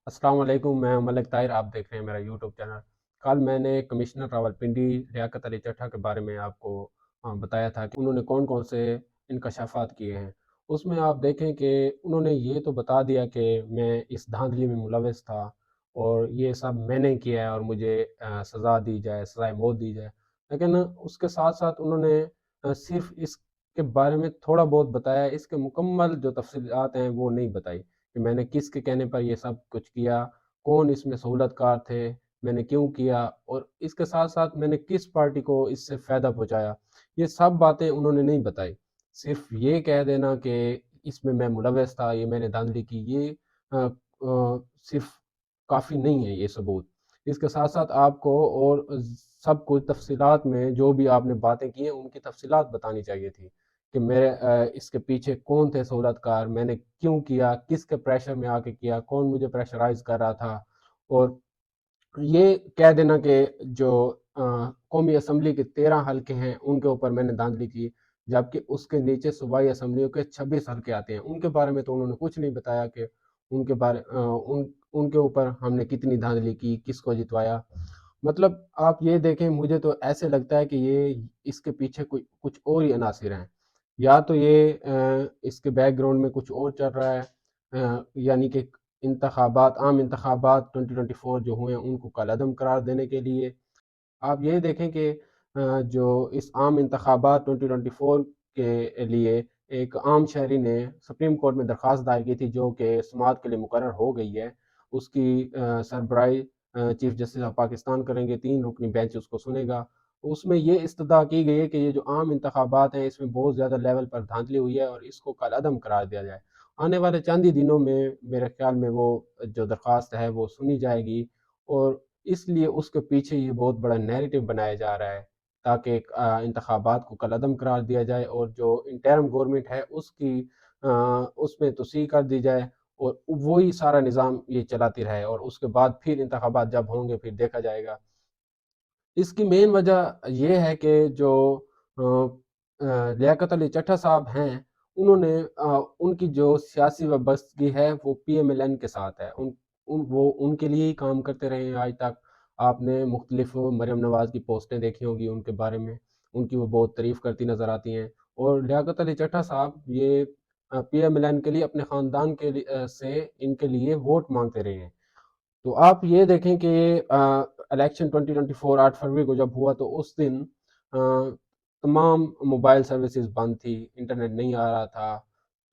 अस्सलाम वालेकुम। मैं मलिक ताहिर, आप देख रहे हैं मेरा यूट्यूब चैनल। कल मैंने कमिश्नर रावलपिंडी लियाकत अली चट्ठा के बारे में आपको बताया था कि उन्होंने कौन कौन से इंकशाफात किए हैं। उसमें आप देखें कि उन्होंने ये तो बता दिया कि मैं इस धांधली में मुलविस था और ये सब मैंने किया है और मुझे सज़ा दी जाए, सज़ाए मौत दी जाए। लेकिन उसके साथ साथ उन्होंने सिर्फ इसके बारे में थोड़ा बहुत बताया, इसके मुकम्मल जो तफसीलात हैं वो नहीं बताई कि मैंने किसके कहने पर ये सब कुछ किया, कौन इसमें सहूलतकार थे, मैंने क्यों किया और इसके साथ-साथ मैंने किस पार्टी को इससे फ़ायदा पहुँचाया। ये सब बातें उन्होंने नहीं बताई। सिर्फ़ ये कह देना कि इसमें मैं मुलव्वस था, ये मैंने धांधली की, ये सिर्फ़ काफ़ी नहीं है ये सबूत। इसके साथ-साथ आपको और सब कुछ तफ़सीलात में जो भी आपने बातें की हैं, उनकी तफ़सीलात बतानी चाहिए थी। कि मेरे इसके पीछे कौन थे सहूलतकार, मैंने क्यों किया, किसके प्रेशर में आके किया, कौन मुझे प्रेशराइज़ कर रहा था। और ये कह देना कि जो कौमी असम्बली के 13 हलके हैं उनके ऊपर मैंने धांधली की, जबकि उसके नीचे सूबाई असम्बलियों के 26 हलके आते हैं, उनके बारे में तो उन्होंने कुछ नहीं बताया कि उनके ऊपर हमने कितनी धांधली की, किसको जितवाया। मतलब आप ये देखें, मुझे तो ऐसे लगता है कि ये इसके पीछे कोई कुछ और ही अनासिर हैं। या तो ये इसके बैकग्राउंड में कुछ और चल रहा है, यानी कि आम इंतखाबात 2024 जो हुए हैं उनको कलअदम करार देने के लिए। आप ये देखें कि जो इस आम इंतखाबात 2024 के लिए एक आम शहरी ने सुप्रीम कोर्ट में दरख्वास्त दायर की थी, जो कि समाअत के लिए मुकर्रर हो गई है। उसकी सरबराही चीफ जस्टिस ऑफ पाकिस्तान करेंगे, 3 रुकनी बेंच उसको सुनेगा। उसमें ये इस्तदा की गई है कि ये जो आम इंतखाबात हैं इसमें बहुत ज़्यादा लेवल पर धांधली हुई है और इसको कलअदम करार दिया जाए। आने वाले चंद ही दिनों में मेरे ख्याल में वो जो दरख्वास्त है वो सुनी जाएगी और इसलिए उसके पीछे ये बहुत बड़ा नैरेटिव बनाया जा रहा है ताकि इंतखाबात को कलअदम करार दिया जाए और जो इंटरिम गवर्नमेंट है उसकी उसमें तोसीह कर दी जाए और वही सारा निज़ाम ये चलाती रहे और उसके बाद फिर इंतखाबात जब होंगे फिर देखा जाएगा। इसकी मेन वजह ये है कि जो लियाकत अली चट्ठा साहब हैं, उनकी जो सियासी वाबस्तगी है वो पीएमएलएन के साथ है। वो उनके लिए ही काम करते रहे हैं आज तक। आपने मुख्तलिफ मरियम नवाज़ की पोस्टें देखी होंगी उनके बारे में, उनकी वो बहुत तारीफ़ करती नज़र आती हैं। और लियाकत अली चट्ठा साहब ये पीएमएलएन के लिए अपने ख़ानदान के लिए से इनके लिए वोट मांगते रहे हैं। तो आप ये देखें कि इलेक्शन 2024 8 फरवरी को जब हुआ तो उस दिन तमाम मोबाइल सर्विसेज बंद थी, इंटरनेट नहीं आ रहा था।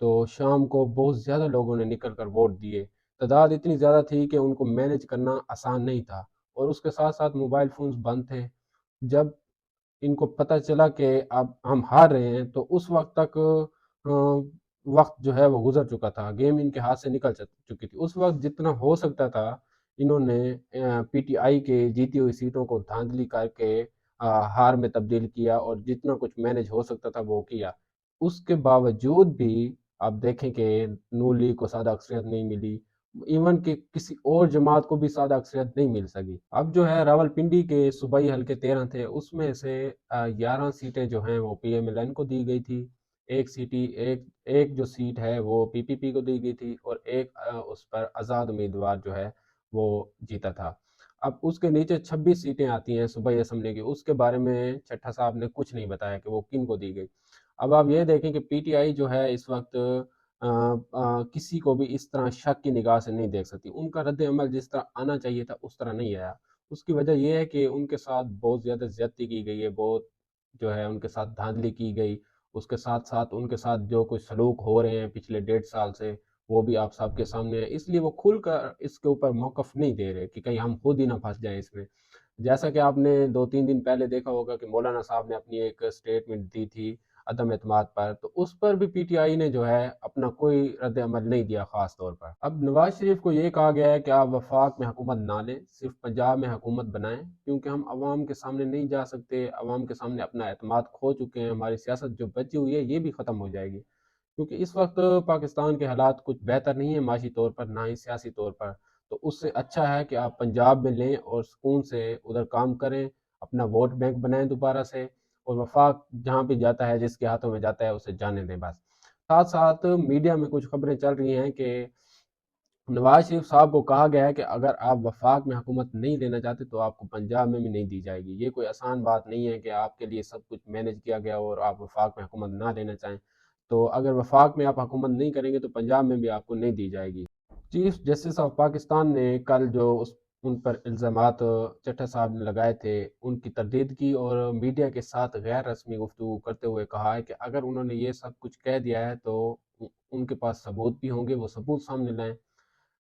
तो शाम को बहुत ज़्यादा लोगों ने निकल कर वोट दिए। तादाद इतनी ज़्यादा थी कि उनको मैनेज करना आसान नहीं था और उसके साथ साथ मोबाइल फ़ोन्स बंद थे। जब इनको पता चला कि अब हम हार रहे हैं तो उस वक्त तक वक्त जो है वो गुजर चुका था, गेम इनके हाथ से निकल चुकी थी। उस वक्त जितना हो सकता था इन्होंने पीटीआई के जीती हुई सीटों को धांधली करके हार में तब्दील किया और जितना कुछ मैनेज हो सकता था वो किया। उसके बावजूद भी आप देखें कि नून लीग को सादा अक्सरियत नहीं मिली, इवन कि किसी और जमात को भी सादा अक्सरियत नहीं मिल सकी। अब जो है रावलपिंडी के सूबाई हल्के 13 थे, उसमें से 11 सीटें जो हैं वो पीएमएलएन को दी गई थी। एक एक जो सीट है वो पीपीपी को दी गई थी और एक उस पर आज़ाद उम्मीदवार जो है वो जीता था। अब उसके नीचे 26 सीटें आती हैं सूबाई असम्बली की, उसके बारे में चट्ठा साहब ने कुछ नहीं बताया कि वो किन को दी गई। अब आप ये देखें कि पीटीआई जो है इस वक्त किसी को भी इस तरह शक की निगाह से नहीं देख सकती। उनका रद्द अमल जिस तरह आना चाहिए था उस तरह नहीं आया। उसकी वजह यह है कि उनके साथ बहुत ज़्यादा ज़्यादती की गई है, बहुत जो है उनके साथ धांधली की गई। उसके साथ साथ उनके साथ जो कुछ सलूक हो रहे हैं पिछले 1.5 साल से वो भी आप सबके सामने है, इसलिए वो खुलकर इसके ऊपर मौक़िफ़ नहीं दे रहे कि कहीं हम खुद ही ना फंस जाएं इसमें। जैसा कि आपने 2-3 दिन पहले देखा होगा कि मौलाना साहब ने अपनी एक स्टेटमेंट दी थी अदम एतमाद पर, तो उस पर भी पीटीआई ने जो है अपना कोई रद्द अमल नहीं दिया ख़ास तौर पर। अब नवाज शरीफ को ये कहा गया है कि आप वफाक में हुकूमत ना लें, सिर्फ पंजाब में हुकूमत बनाएं, क्योंकि हम अवाम के सामने नहीं जा सकते, अवाम के सामने अपना एतमाद खो चुके हैं, हमारी सियासत जो बची हुई है ये भी ख़त्म हो जाएगी। क्योंकि इस वक्त पाकिस्तान के हालात कुछ बेहतर नहीं है माशी तौर पर, ना ही सियासी तौर पर। तो उससे अच्छा है कि आप पंजाब में लें और सुकून से उधर काम करें, अपना वोट बैंक बनाएं दोबारा से और वफाक जहाँ भी जाता है, जिसके हाथों में जाता है उसे जाने दें बस। साथ साथ मीडिया में कुछ खबरें चल रही हैं कि نواز شریف صاحب کو کہا گیا ہے کہ اگر آپ وفاق میں حکومت نہیں لینا چاہتے تو آپ کو پنجاب میں بھی نہیں دی جائے گی۔ یہ کوئی آسان بات نہیں ہے کہ آپ کے لیے سب کچھ مینج کیا گیا اور آپ وفاق میں حکومت نہ لینا چاہیں، تو اگر وفاق میں آپ حکومت نہیں کریں گے تو پنجاب میں بھی آپ کو نہیں دی جائے گی۔ چیف جسٹس آف پاکستان نے کل جو ان پر الزامات چٹھا صاحب نے لگائے تھے ان کی تردید کی، اور میڈیا کے ساتھ غیر رسمی گفتگو کرتے ہوئے کہا ہے کہ اگر انہوں نے یہ سب کچھ کہہ دیا ہے تو ان کے پاس ثبوت بھی ہوں گے، وہ ثبوت سامنے لائیں۔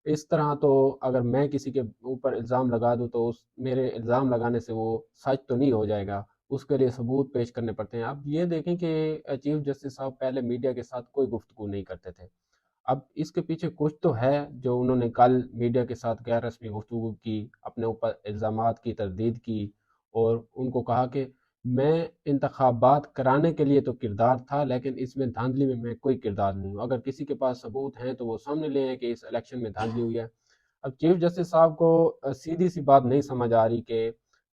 اس طرح تو اگر میں کسی کے اوپر الزام لگا دوں تو میرے الزام لگانے سے وہ سچ تو نہیں ہو جائے گا، اس کے لیے ثبوت پیش کرنے پڑتے ہیں۔ اب یہ دیکھیں کہ چیف جسٹس صاحب پہلے میڈیا کے ساتھ کوئی گفتگو نہیں کرتے تھے، اب اس کے پیچھے کچھ تو ہے جو انہوں نے کل میڈیا کے ساتھ غیر رسمی گفتگو کی، اپنے اوپر الزامات کی تردید کی، اور ان کو کہا کہ میں انتخابات کرانے کے لیے تو کردار تھا لیکن اس میں دھاندلی میں کوئی کردار نہیں ہوں، اگر کسی کے پاس ثبوت ہیں تو وہ سامنے لے آئیں کہ اس الیکشن میں دھاندلی ہوئی ہے۔ اب چیف جسٹس صاحب کو سیدھی سی بات نہیں سمجھ آ رہی کہ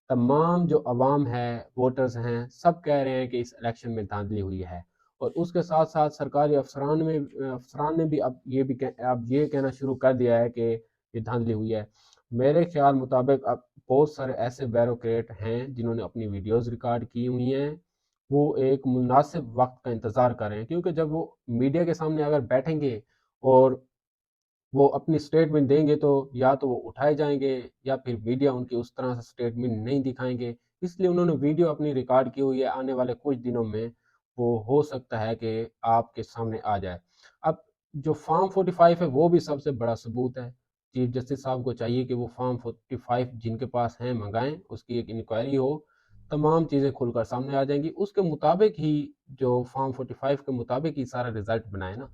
تمام جو عوام ہے، ووٹرز ہیں، سب کہہ رہے ہیں کہ اس الیکشن میں دھاندلی ہوئی ہے، اور اس کے ساتھ ساتھ سرکاری افسران نے بھی اب یہ کہنا شروع کر دیا ہے کہ یہ دھاندلی ہوئی ہے۔ میرے خیال مطابق اب بہت سارے ایسے بیوروکریٹ ہیں جنہوں نے اپنی ویڈیوز ریکارڈ کی ہوئی ہیں، وہ ایک مناسب وقت کا انتظار کر رہے ہیں، کیونکہ جب وہ میڈیا کے سامنے اگر بیٹھیں گے اور وہ اپنی سٹیٹمنٹ دیں گے تو وہ اٹھائے جائیں گے، یا پھر میڈیا ان کی اس طرح سے سٹیٹمنٹ نہیں دکھائیں گے، اس لیے انہوں نے ویڈیو اپنی ریکارڈ کی ہوئی ہے، آنے والے کچھ دنوں میں وہ ہو سکتا ہے کہ آپ کے سامنے آ جائے۔ اب جو فارم 45 ہے وہ بھی سب سے بڑا ثبوت ہے، چیف جسٹس صاحب کو چاہیے کہ وہ فارم 45 جن کے پاس ہیں منگائیں، اس کی ایک انکوائری ہو، تمام چیزیں کھل کر سامنے آ جائیں گی، اس کے مطابق ہی جو فارم 45 کے مطابق ہی سارا رزلٹ بنائے نا،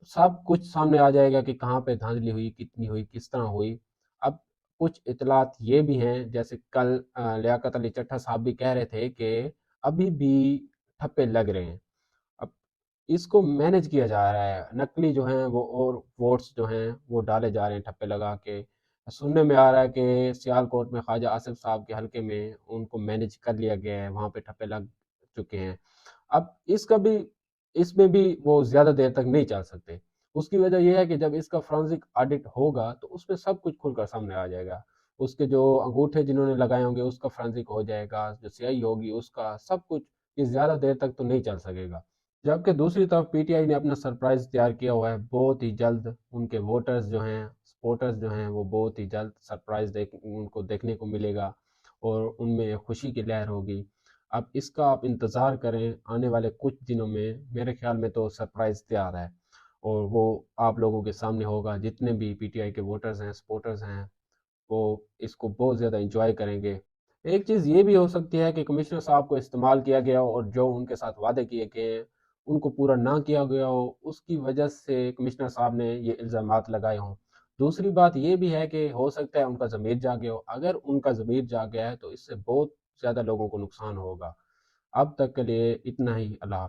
سب کچھ سامنے آ جائے گا کہ کہاں پہ دھاندلی ہوئی، کتنی ہوئی، کس طرح ہوئی۔ اب کچھ اطلاعات یہ بھی ہیں، جیسے کل لیاقت علی چٹھا صاحب بھی کہہ رہے تھے کہ ابھی بھی ٹھپے لگ رہے ہیں، اب اس کو مینج کیا جا رہا ہے، نقلی جو ہیں وہ اور ووٹس جو ہیں وہ ڈالے جا رہے ہیں ٹھپے لگا کے۔ سننے میں آ رہا ہے کہ سیالکوٹ میں خواجہ آصف صاحب کے حلقے میں ان کو مینج کر لیا گیا ہے، وہاں پہ ٹھپے لگ چکے ہیں۔ اب اس میں بھی وہ زیادہ دیر تک نہیں چل سکتے، اس کی وجہ یہ ہے کہ جب اس کا فرانزک آڈٹ ہوگا تو اس میں سب کچھ کھل کر سامنے آ جائے گا، اس کے جو انگوٹھے جنہوں نے لگائے ہوں گے اس کا فرانزک ہو جائے گا، جو سیاہی ہوگی اس کا، سب کچھ، یہ زیادہ دیر تک تو نہیں چل سکے گا۔ جبکہ دوسری طرف پی ٹی آئی نے اپنا سرپرائز تیار کیا ہوا ہے، بہت ہی جلد ان کے ووٹرز جو ہیں، سپورٹرز جو ہیں، وہ بہت ہی جلد سرپرائز ان کو دیکھنے کو ملے گا، اور ان میں خوشی کی لہر ہوگی۔ اب اس کا آپ انتظار کریں، آنے والے کچھ دنوں میں میرے خیال میں تو سرپرائز تیار ہے، اور وہ آپ لوگوں کے سامنے ہوگا، جتنے بھی پی ٹی آئی کے ووٹرز ہیں، سپورٹرز ہیں، وہ اس کو بہت زیادہ انجوائے کریں گے۔ ایک چیز یہ بھی ہو سکتی ہے کہ کمشنر صاحب کو استعمال کیا گیا ہو، اور جو ان کے ساتھ وعدے کیے کہ ان کو پورا نہ کیا گیا ہو، اس کی وجہ سے کمشنر صاحب نے یہ الزامات لگائے ہوں۔ دوسری بات یہ بھی ہے کہ ہو سکتا ہے ان کا ضمیر جاگ گیا ہو، اگر ان کا ضمیر جاگ گیا ہے تو اس سے بہت زیادہ لوگوں کو نقصان ہوگا۔ اب تک کے لیے اتنا ہی، اللہ حافظ۔